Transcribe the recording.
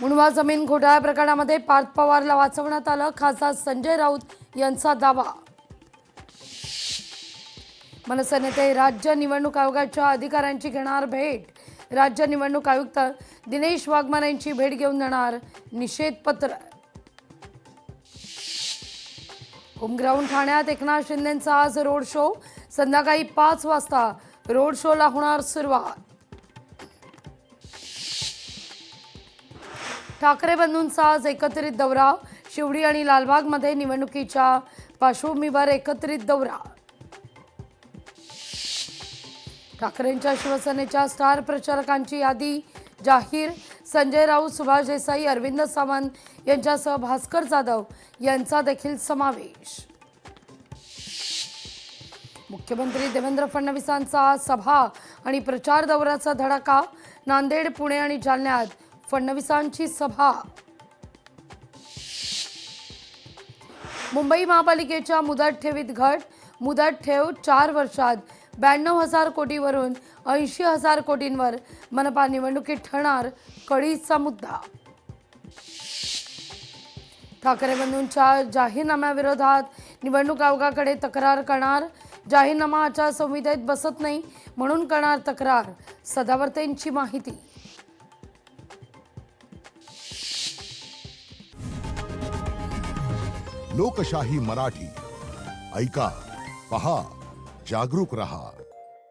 मुंडवा जमीन घोटाळा प्रकरणामध्ये पार्थ पवारला वाचवण्यात आलं, खासदार संजय राऊत यांचा दावा। मनसे नेते राज्य निवडणूक आयोगाच्या अधिकाऱ्यांची घेणार भेट, राज्य निवडणूक आयुक्त दिनेश वाघमारे यांची भेट घेऊन देणार निषेधपत्र। होमग्राऊंड ठाण्यात एकनाथ शिंदेंचा आज रोड शो, संध्याकाळी 5 वाजता रोड शोला होणार सुरुवात। ठाकरे बंधूंचा आज एकत्रित दौरा, शिवडी आणि लालबागमध्ये निवडणुकीच्या पार्श्वभूमीवर एकत्रित दौरा। ठाकरेंच्या शिवसेनेच्या स्टार प्रचारकांची यादी जाहीर, संजय राऊत, सुभाष देसाई, अरविंद सावंत यांच्यासह भास्कर जाधव यांचा देखील समावेश। मुख्यमंत्री देवेंद्र फडणवीसांचा सभा आणि प्रचार दौऱ्याचा धडाका, नांदेड, पुणे आणि जालन्यात फडणवीसांची सभा। मुंबई महापालिकेच्या मुदत ठेवीत घट, मुदत ठेव 4 वर्षात 92,000 कोटीवरून 80,000 कोटींवर, मनपा निवडणुकीत ठरणार कळीचा मुद्दा। ठाकरे बंधूंच्या जाहीरनाम्याविरोधात निवडणूक आयोगाकडे तक्रार करणार, जाहीरनामा आचारसंहितेत बसत नाही म्हणून करणार तक्रार, सदावर्तेंची माहिती। लोकशाही मराठी ऐका, पहा, जागरूक रहा।